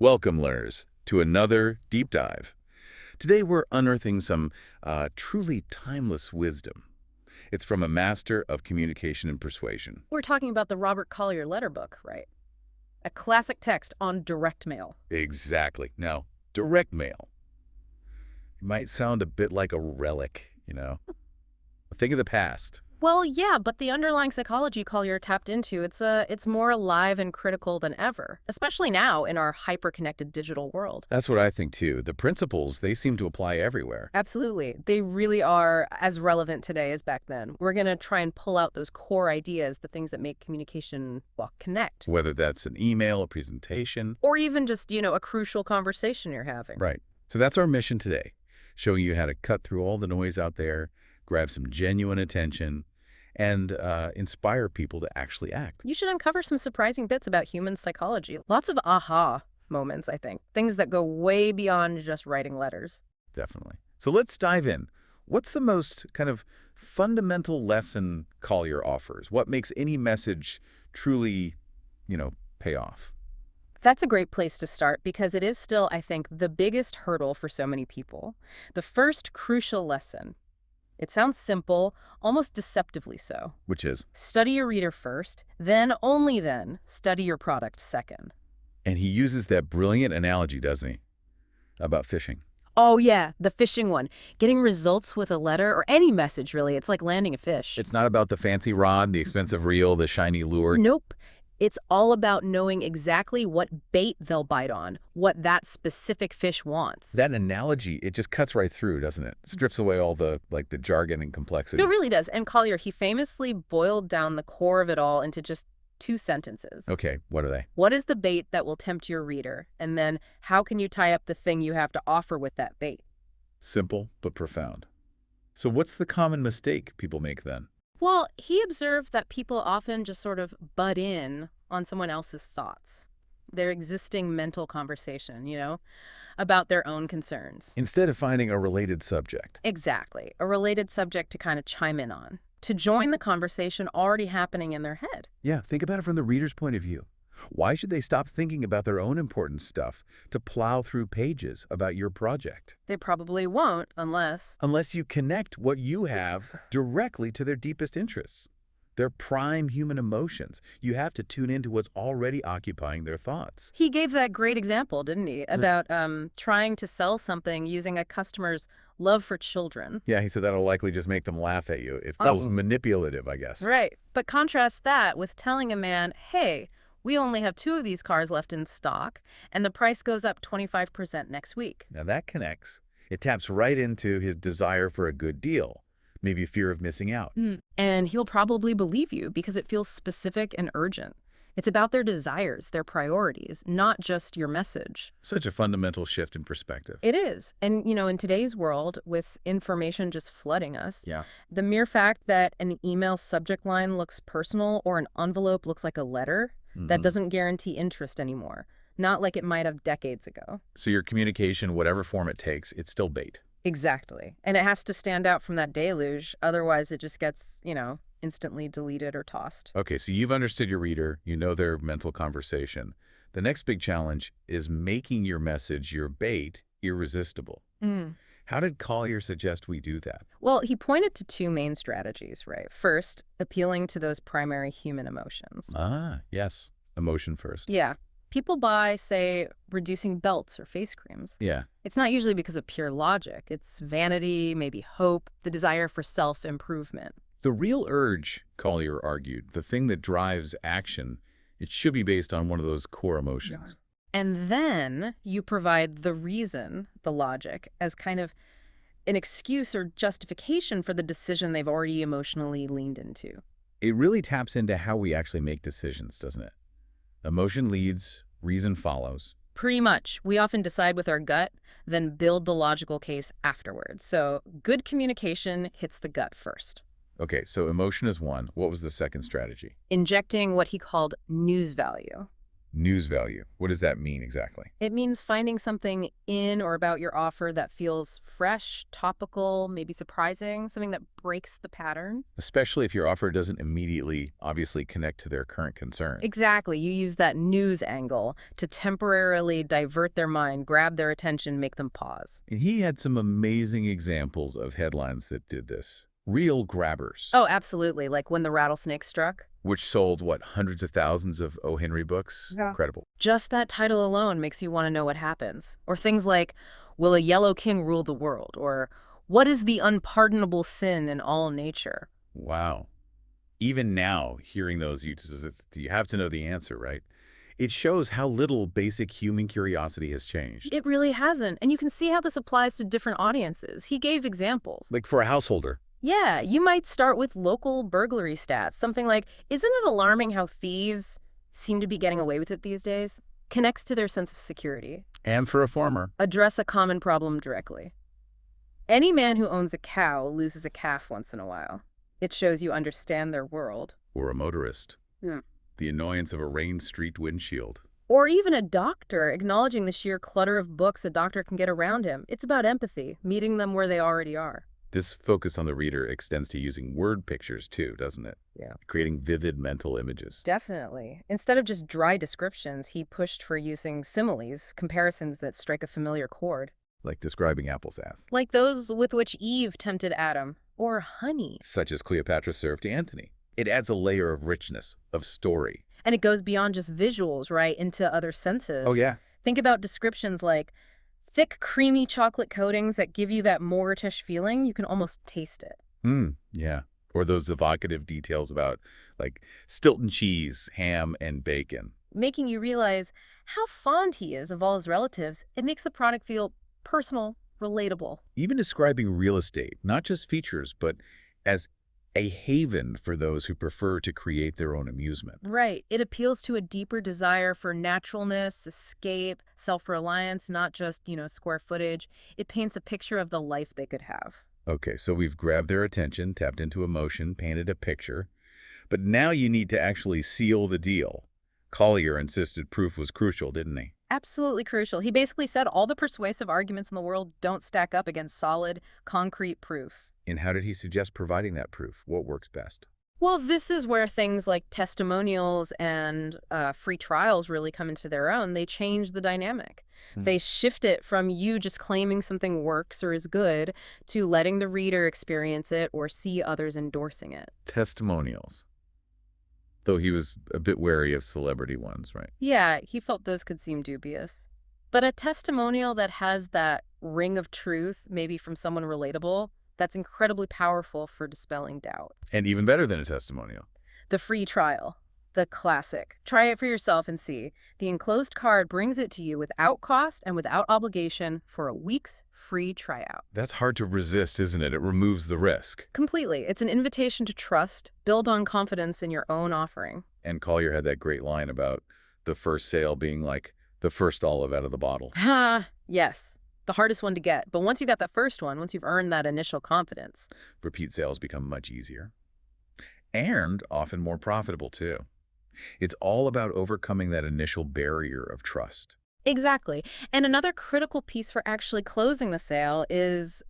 Welcome, learners, to another deep dive. Today we're unearthing some truly timeless wisdom. It's from a master of communication and persuasion. We're talking about the Robert Collier Letter Book, right? A classic text on direct mail. Exactly. Now, direct mail. It might sound a bit like a relic. A thing of the past. Well, yeah, but the underlying psychology Collier tapped into, it's more alive and critical than ever, especially now in our hyper-connected digital world. That's what I think, too. The principles, they seem to apply everywhere. Absolutely. They really are as relevant today as back then. We're going to try and pull out those core ideas, the things that make communication, well, connect. Whether that's an email, a presentation. Or even just, a crucial conversation you're having. Right. So that's our mission today, showing you how to cut through all the noise out there, grab some genuine attention, and inspire people to actually act. You should uncover some surprising bits about human psychology. Lots of aha moments, I think. Things that go way beyond just writing letters. Definitely. So let's dive in. What's the most kind of fundamental lesson Collier offers? What makes any message truly, pay off? That's a great place to start because it is still, I think, the biggest hurdle for so many people. The first crucial lesson. It sounds simple, almost deceptively so. Which is? Study your reader first, then, only then, study your product second. And he uses that brilliant analogy, doesn't he? About fishing. Oh, yeah, the fishing one. Getting results with a letter or any message, really. It's like landing a fish. It's not about the fancy rod, the expensive reel, the shiny lure. Nope. It's all about knowing exactly what bait they'll bite on, what that specific fish wants. That analogy, it just cuts right through, doesn't it? Strips away all the jargon and complexity. It really does. And Collier, he famously boiled down the core of it all into just 2 sentences. Okay, what are they? What is the bait that will tempt your reader? And then how can you tie up the thing you have to offer with that bait? Simple but profound. So what's the common mistake people make then? Well, he observed that people often just sort of butt in on someone else's thoughts, their existing mental conversation, about their own concerns. Instead of finding a related subject. Exactly. A related subject to kind of chime in on, to join the conversation already happening in their head. Yeah, think about it from the reader's point of view. Why should they stop thinking about their own important stuff to plow through pages about your project? They probably won't unless you connect what you have directly to their deepest interests, their prime human emotions. You have to tune into what's already occupying their thoughts. He gave that great example, didn't he, about trying to sell something using a customer's love for children. Yeah, he said that'll likely just make them laugh at you. It feels manipulative, I guess. Right. But contrast that with telling a man, hey, we only have 2 of these cars left in stock, and the price goes up 25% next week. Now that connects. It taps right into his desire for a good deal, maybe fear of missing out. And he'll probably believe you because it feels specific and urgent. It's about their desires, their priorities, not just your message. Such a fundamental shift in perspective. It is. And, in today's world, with information just flooding us, Yeah. the mere fact that an email subject line looks personal or an envelope looks like a letter, that doesn't guarantee interest anymore, not like it might have decades ago. So your communication, whatever form it takes, it's still bait. Exactly. And it has to stand out from that deluge. Otherwise, it just gets, instantly deleted or tossed. Okay, so you've understood your reader. You know their mental conversation. The next big challenge is making your message, your bait, irresistible. How did Collier suggest we do that? Well, he pointed to 2 main strategies, right? First, appealing to those primary human emotions. Ah, yes. Emotion first. Yeah. People buy, say, reducing belts or face creams. Yeah. It's not usually because of pure logic. It's vanity, maybe hope, the desire for self-improvement. The real urge, Collier argued, the thing that drives action, it should be based on one of those core emotions. And then you provide the reason, the logic, as kind of an excuse or justification for the decision they've already emotionally leaned into. It really taps into how we actually make decisions, doesn't it? Emotion leads, reason follows. Pretty much. We often decide with our gut, then build the logical case afterwards. So good communication hits the gut first. Okay, so emotion is one. What was the second strategy? Injecting what he called news value. News value. What does that mean exactly? It means finding something in or about your offer that feels fresh, topical, maybe surprising, something that breaks the pattern. Especially if your offer doesn't immediately, obviously, connect to their current concern. Exactly. You use that news angle to temporarily divert their mind, grab their attention, make them pause. And he had some amazing examples of headlines that did this. Real grabbers. Oh, absolutely. Like when the rattlesnake struck. Which sold, what, hundreds of thousands of O. Henry books? Yeah. Incredible. Just that title alone makes you want to know what happens. Or things like, will a yellow king rule the world? Or what is the unpardonable sin in all nature? Wow. Even now, hearing those uses, you have to know the answer, right? It shows how little basic human curiosity has changed. It really hasn't. And you can see how this applies to different audiences. He gave examples. Like for a householder. Yeah, you might start with local burglary stats. Something like, isn't it alarming how thieves seem to be getting away with it these days? Connects to their sense of security. And for a farmer. Address a common problem directly. Any man who owns a cow loses a calf once in a while. It shows you understand their world. Or a motorist. Hmm. The annoyance of a rain-streaked windshield. Or even a doctor acknowledging the sheer clutter of books a doctor can get around him. It's about empathy, meeting them where they already are. This focus on the reader extends to using word pictures too, doesn't it? Yeah. Creating vivid mental images. Definitely. Instead of just dry descriptions, he pushed for using similes, comparisons that strike a familiar chord. Like describing apple's ass. Like those with which Eve tempted Adam. Or honey. Such as Cleopatra served to Antony. It adds a layer of richness, of story. And it goes beyond just visuals, right, into other senses. Oh, yeah. Think about descriptions like thick, creamy chocolate coatings that give you that mortish feeling. You can almost taste it. Yeah. Or those evocative details about, like, Stilton cheese, ham, and bacon. Making you realize how fond he is of all his relatives. It makes the product feel personal, relatable. Even describing real estate, not just features, but as a haven for those who prefer to create their own amusement. Right. It appeals to a deeper desire for naturalness, escape, self-reliance, not just, square footage. It paints a picture of the life they could have. Okay, so we've grabbed their attention, tapped into emotion, painted a picture. But now you need to actually seal the deal. Collier insisted proof was crucial, didn't he? Absolutely crucial. He basically said all the persuasive arguments in the world don't stack up against solid, concrete proof. And how did he suggest providing that proof? What works best? Well, this is where things like testimonials and free trials really come into their own. They change the dynamic. They shift it from you just claiming something works or is good to letting the reader experience it or see others endorsing it. Testimonials. Though he was a bit wary of celebrity ones, right? Yeah, he felt those could seem dubious. But a testimonial that has that ring of truth, maybe from someone relatable, that's incredibly powerful for dispelling doubt. And even better than a testimonial. The free trial. The classic. Try it for yourself and see. The enclosed card brings it to you without cost and without obligation for a week's free tryout. That's hard to resist, isn't it? It removes the risk. Completely. It's an invitation to trust, build on confidence in your own offering. And Collier had that great line about the first sale being like the first olive out of the bottle. Ha! Yes. The hardest one to get. But once you've got that first one, once you've earned that initial confidence. Repeat sales become much easier. And often more profitable, too. It's all about overcoming that initial barrier of trust. Exactly. And another critical piece for actually closing the sale is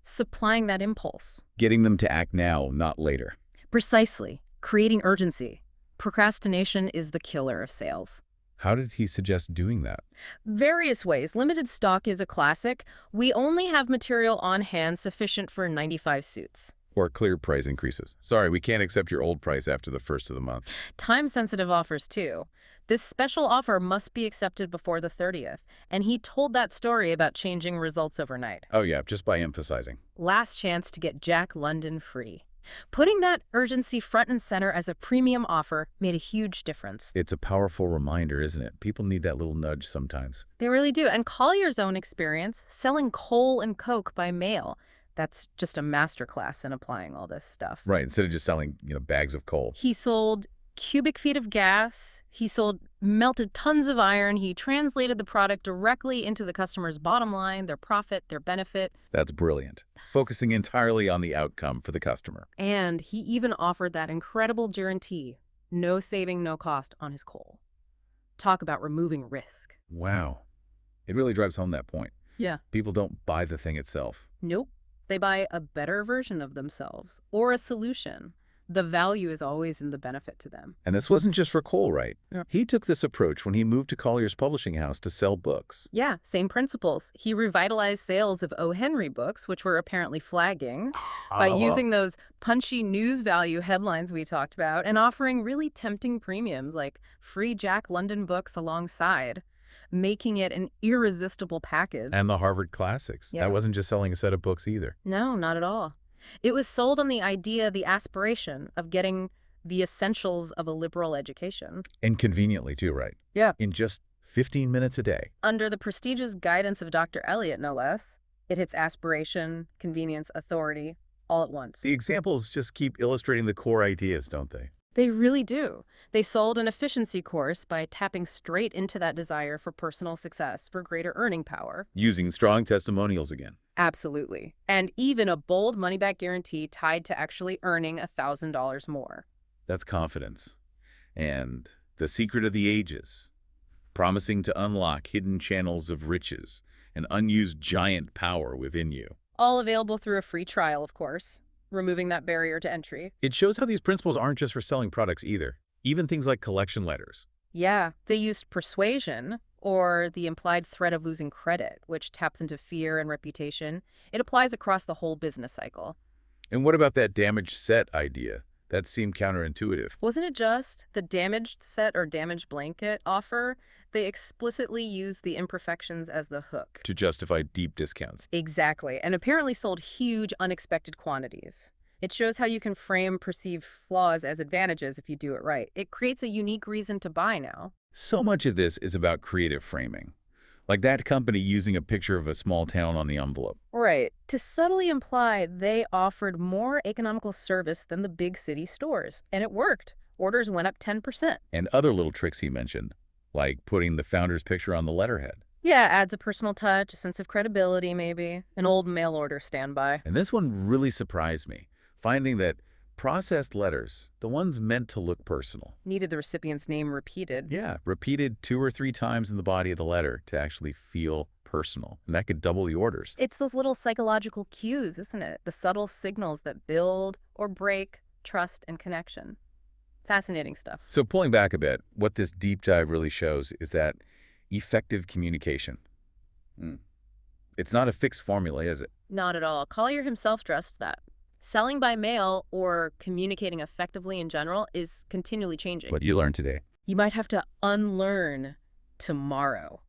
supplying that impulse. Getting them to act now, not later. Precisely. Creating urgency. Procrastination is the killer of sales. How did he suggest doing that? Various ways. Limited stock is a classic. We only have material on hand sufficient for 95 suits. Or clear price increases. Sorry, we can't accept your old price after the first of the month. Time-sensitive offers, too. This special offer must be accepted before the 30th, and he told that story about changing results overnight. Oh yeah, just by emphasizing. Last chance to get Jack London free. Putting that urgency front and center as a premium offer made a huge difference. It's a powerful reminder, isn't it? People need that little nudge sometimes. They really do. And Collier's own experience, selling coal and coke by mail, that's just a masterclass in applying all this stuff. Right, instead of just selling, bags of coal. He sold cubic feet of gas. He sold melted tons of iron. He translated the product directly into the customer's bottom line, their profit, their benefit. That's brilliant. Focusing entirely on the outcome for the customer. And he even offered that incredible guarantee, no saving, no cost on his coal. Talk about removing risk. Wow. It really drives home that point. Yeah. People don't buy the thing itself. Nope. They buy a better version of themselves or a solution. The value is always in the benefit to them. And this wasn't just for Colwright. Yeah. He took this approach when he moved to Collier's publishing house to sell books. Yeah, same principles. He revitalized sales of O. Henry books, which were apparently flagging, by using those punchy news value headlines we talked about and offering really tempting premiums like free Jack London books alongside, making it an irresistible package. And the Harvard Classics. Yeah. That wasn't just selling a set of books either. No, not at all. It was sold on the idea, the aspiration of getting the essentials of a liberal education. And conveniently too, right? Yeah. In just 15 minutes a day. Under the prestigious guidance of Dr. Eliot, no less. It hits aspiration, convenience, authority, all at once. The examples just keep illustrating the core ideas, don't they? They really do. They sold an efficiency course by tapping straight into that desire for personal success, for greater earning power. Using strong testimonials again. Absolutely. And even a bold money-back guarantee tied to actually earning $1,000 more. That's confidence. And the secret of the ages. Promising to unlock hidden channels of riches, an unused giant power within you. All available through a free trial, of course, removing that barrier to entry. It shows how these principles aren't just for selling products either. Even things like collection letters. Yeah, they used persuasion, or the implied threat of losing credit, which taps into fear and reputation. It applies across the whole business cycle. And what about that damaged set idea? That seemed counterintuitive. Wasn't it just the damaged set or damaged blanket offer? They explicitly used the imperfections as the hook. To justify deep discounts. Exactly, and apparently sold huge, unexpected quantities. It shows how you can frame perceived flaws as advantages if you do it right. It creates a unique reason to buy now. So much of this is about creative framing. Like that company using a picture of a small town on the envelope. Right. To subtly imply they offered more economical service than the big city stores. And it worked. Orders went up 10%. And other little tricks he mentioned, like putting the founder's picture on the letterhead. Yeah, adds a personal touch, a sense of credibility maybe, an old mail order standby. And this one really surprised me, finding that processed letters, the ones meant to look personal. Needed the recipient's name repeated. Yeah, repeated 2 or 3 times in the body of the letter to actually feel personal. And that could double the orders. It's those little psychological cues, isn't it? The subtle signals that build or break trust and connection. Fascinating stuff. So pulling back a bit, what this deep dive really shows is that effective communication. It's not a fixed formula, is it? Not at all. Collier himself stressed that. Selling by mail or communicating effectively in general is continually changing. What you learned today. You might have to unlearn tomorrow.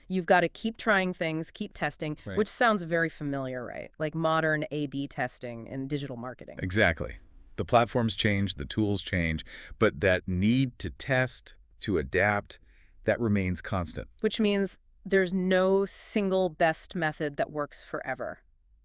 You've got to keep trying things, keep testing, Right. which sounds very familiar, right? Like modern A/B testing in digital marketing. Exactly. The platforms change, the tools change, but that need to test, to adapt, that remains constant. Which means there's no single best method that works forever.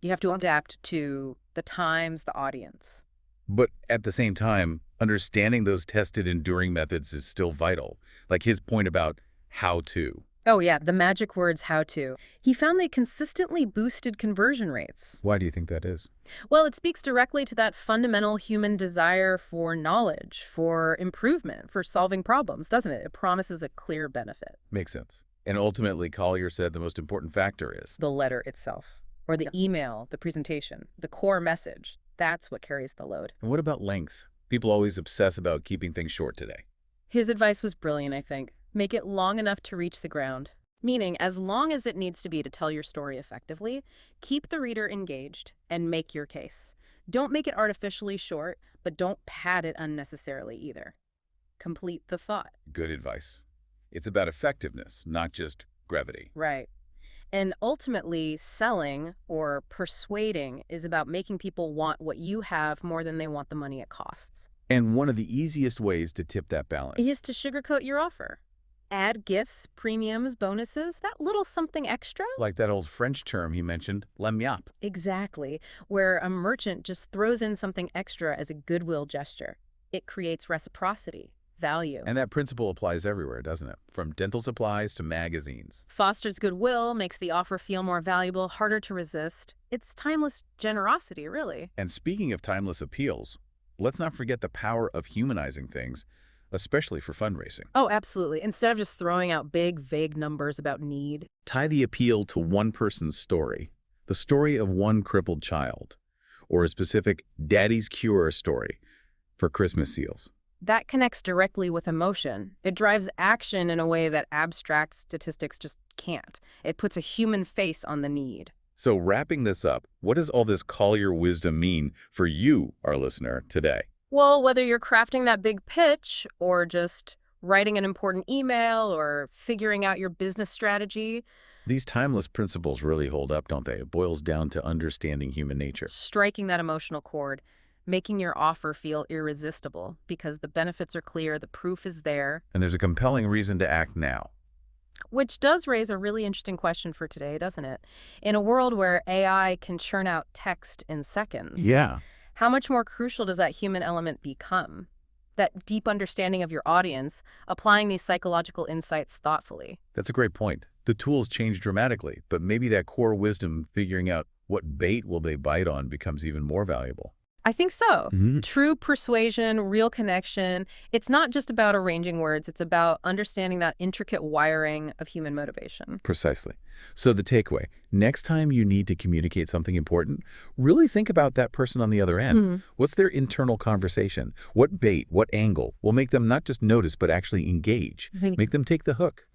You have to adapt to the times, the audience. But at the same time, understanding those tested, enduring methods is still vital. Like his point about how to. Oh yeah, the magic words how to. He found they consistently boosted conversion rates. Why do you think that is? Well, it speaks directly to that fundamental human desire for knowledge, for improvement, for solving problems, doesn't it? It promises a clear benefit. Makes sense. And ultimately, Collier said the most important factor is The letter itself, or the email, the presentation, the core message. That's what carries the load. And what about length? People always obsess about keeping things short today. His advice was brilliant, I think. Make it long enough to reach the ground. Meaning, as long as it needs to be to tell your story effectively, keep the reader engaged and make your case. Don't make it artificially short, but don't pad it unnecessarily either. Complete the thought. Good advice. It's about effectiveness, not just brevity. Right. And ultimately, selling or persuading is about making people want what you have more than they want the money it costs. And one of the easiest ways to tip that balance. Is to sugarcoat your offer. Add gifts, premiums, bonuses, that little something extra. Like that old French term he mentioned, lamiap. Exactly, where a merchant just throws in something extra as a goodwill gesture. It creates reciprocity, value. And that principle applies everywhere, doesn't it? From dental supplies to magazines. Fosters goodwill, makes the offer feel more valuable, harder to resist. It's timeless generosity, really. And speaking of timeless appeals, let's not forget the power of humanizing things. especially for fundraising. Oh, absolutely. Instead of just throwing out big, vague numbers about need. Tie the appeal to one person's story, the story of one crippled child, or a specific daddy's cure story for Christmas seals. That connects directly with emotion. It drives action in a way that abstract statistics just can't. It puts a human face on the need. So wrapping this up, what does all this Collier wisdom mean for you, our listener, today? Well, whether you're crafting that big pitch or just writing an important email or figuring out your business strategy, These timeless principles really hold up, don't they? It boils down to understanding human nature. striking that emotional chord, making your offer feel irresistible because the benefits are clear, the proof is there, And there's a compelling reason to act now. which does raise a really interesting question for today, doesn't it? In a world where AI can churn out text in seconds, Yeah. how much more crucial does that human element become? That deep understanding of your audience, applying these psychological insights thoughtfully. That's a great point. The tools change dramatically, but maybe that core wisdom, figuring out what bait will they bite on, becomes even more valuable. I think so. Mhm. True persuasion, real connection. It's not just about arranging words. It's about understanding that intricate wiring of human motivation. Precisely. So the takeaway, next time you need to communicate something important, really think about that person on the other end. Mhm. What's their internal conversation? What bait, what angle will make them not just notice, but actually engage? Maybe. Make them take the hook.